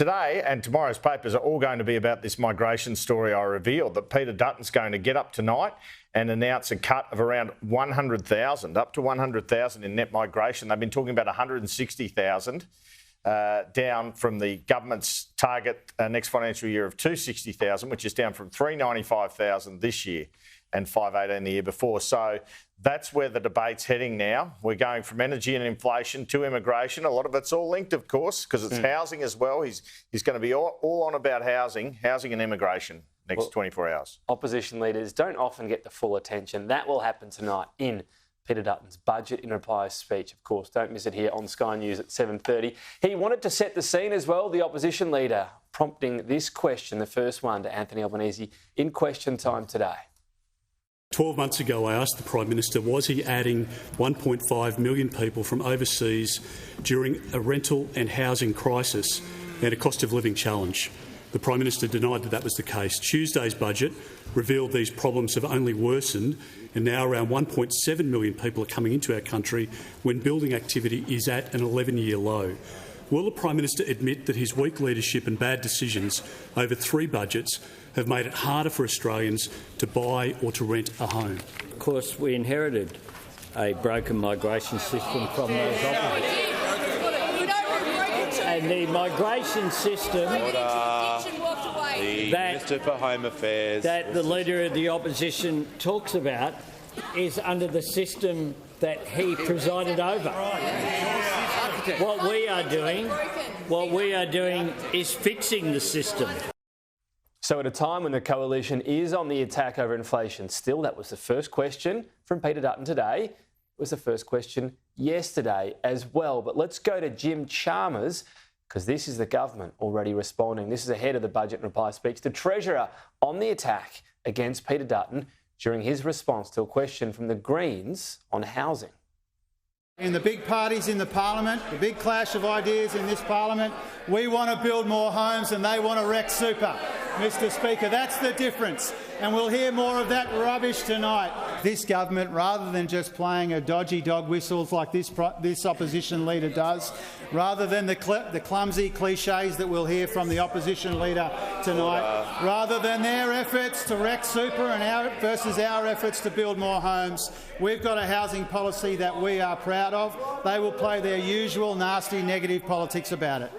Today and tomorrow's papers are all going to be about this migration story I revealed, that Peter Dutton's going to get up tonight and announce a cut of around 100,000, up to 100,000 in net migration. They've been talking about 160,000, down from the government's target next financial year of 260,000, which is down from 395,000 this year and 518 the year before. So that's where the debate's heading now. We're going from energy and inflation to immigration. A lot of it's all linked, of course, because it's housing as well. He's going to be all on about housing and immigration next 24 hours. Opposition leaders don't often get the full attention. That will happen tonight in Peter Dutton's budget in reply speech, of course. Don't miss it here on Sky News at 7:30. He wanted to set the scene as well, the opposition leader, prompting this question, the first one, to Anthony Albanese in question time today. 12 months ago, I asked the Prime Minister, was he adding 1.5 million people from overseas during a rental and housing crisis and a cost of living challenge? The Prime Minister denied that was the case. Tuesday's budget revealed these problems have only worsened, and now around 1.7 million people are coming into our country when building activity is at an 11-year low. Will the Prime Minister admit that his weak leadership and bad decisions over 3 budgets have made it harder for Australians to buy or to rent a home? Of course, we inherited a broken migration system from those opposites. And the migration system the Minister for Home Affairs that the Leader of the Opposition talks about is under the system that he presided over. What we are doing is fixing the system. So at a time when the coalition is on the attack over inflation, still that was the first question from Peter Dutton today. It was the first question yesterday as well. But let's go to Jim Chalmers, because this is the government already responding. This is ahead of the budget and reply speech. The Treasurer on the attack against Peter Dutton during his response to a question from the Greens on housing. In the big parties in the parliament, the big clash of ideas in this parliament, we want to build more homes and they want to wreck super. Mr Speaker, that's the difference. And we'll hear more of that rubbish tonight. This government, rather than just playing a dodgy dog whistles like this opposition leader does, rather than the clumsy cliches that we'll hear from the opposition leader tonight, rather than their efforts to wreck super and versus our efforts to build more homes, we've got a housing policy that we are proud of. They will play their usual nasty negative politics about it.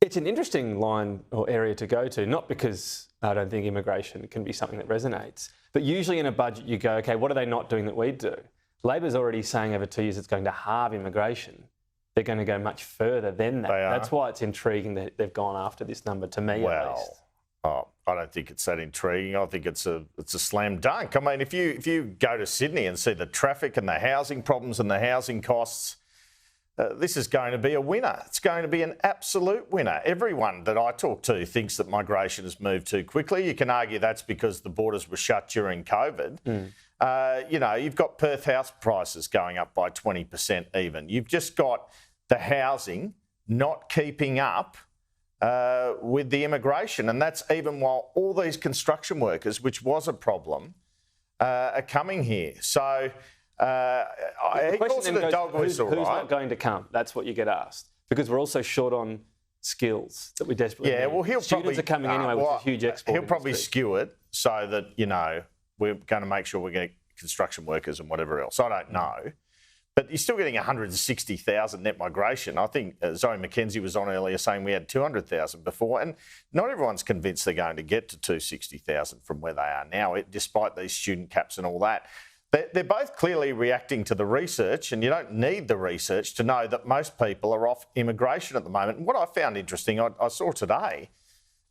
It's an interesting line or area to go to, not because I don't think immigration can be something that resonates, but usually in a budget you go, OK, what are they not doing that we do? Labor's already saying over 2 years it's going to halve immigration. They're going to go much further than that. That's why it's intriguing that they've gone after this number, to me at least. I don't think it's that intriguing. I think it's a slam dunk. I mean, if you go to Sydney and see the traffic and the housing problems and the housing costs, this is going to be a winner. It's going to be an absolute winner. Everyone that I talk to thinks that migration has moved too quickly. You can argue that's because the borders were shut during COVID. You've got Perth house prices going up by 20% even. You've just got the housing not keeping up with the immigration, and that's even while all these construction workers, which was a problem, are coming here. So he calls it a dog whistle, who's right? not going to come? That's what you get asked. Because we're also short on skills that we desperately need. Well, Students are coming anyway, which is a huge export. He'll probably skew it so that, we're going to make sure we're getting construction workers and whatever else. I don't know. But you're still getting 160,000 net migration. I think Zoe McKenzie was on earlier saying we had 200,000 before, and not everyone's convinced they're going to get to 260,000 from where they are now, despite these student caps and all that. They're both clearly reacting to the research, and you don't need the research to know that most people are off immigration at the moment. And what I found interesting, I saw today,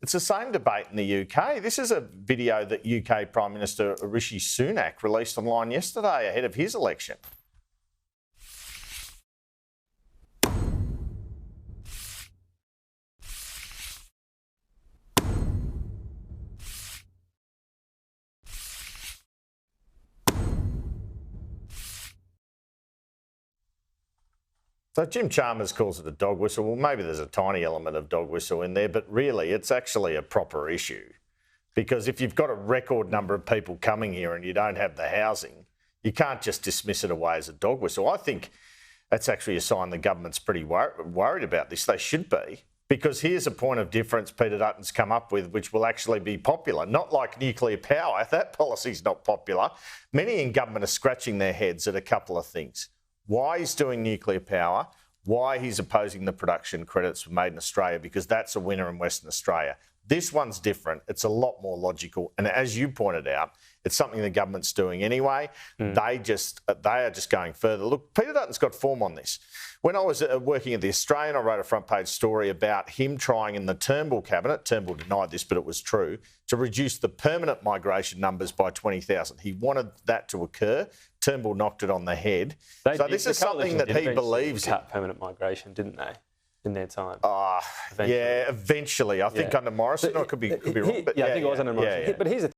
it's the same debate in the UK. This is a video that UK Prime Minister Rishi Sunak released online yesterday ahead of his election. So Jim Chalmers calls it a dog whistle. Well, maybe there's a tiny element of dog whistle in there, but really it's actually a proper issue. Because if you've got a record number of people coming here and you don't have the housing, you can't just dismiss it away as a dog whistle. I think that's actually a sign the government's pretty worried about this. They should be, Because here's a point of difference Peter Dutton's come up with, which will actually be popular. Not like nuclear power. That policy's not popular. Many in government are scratching their heads at a couple of things. Why he's doing nuclear power, why he's opposing the production credits for Made in Australia, because that's a winner in Western Australia. This one's different. It's a lot more logical. And as you pointed out, it's something the government's doing anyway. They are just going further. Look, Peter Dutton's got form on this. When I was working at The Australian, I wrote a front page story about him trying in the Turnbull cabinet, Turnbull denied this, but it was true, to reduce the permanent migration numbers by 20,000. He wanted that to occur. Turnbull knocked it on the head. This is something that he believes in. Cut permanent migration, didn't they, in their time? Yeah, eventually. I think under Morrison, or it could be wrong. But I think it was under Morrison. Yeah. But here's the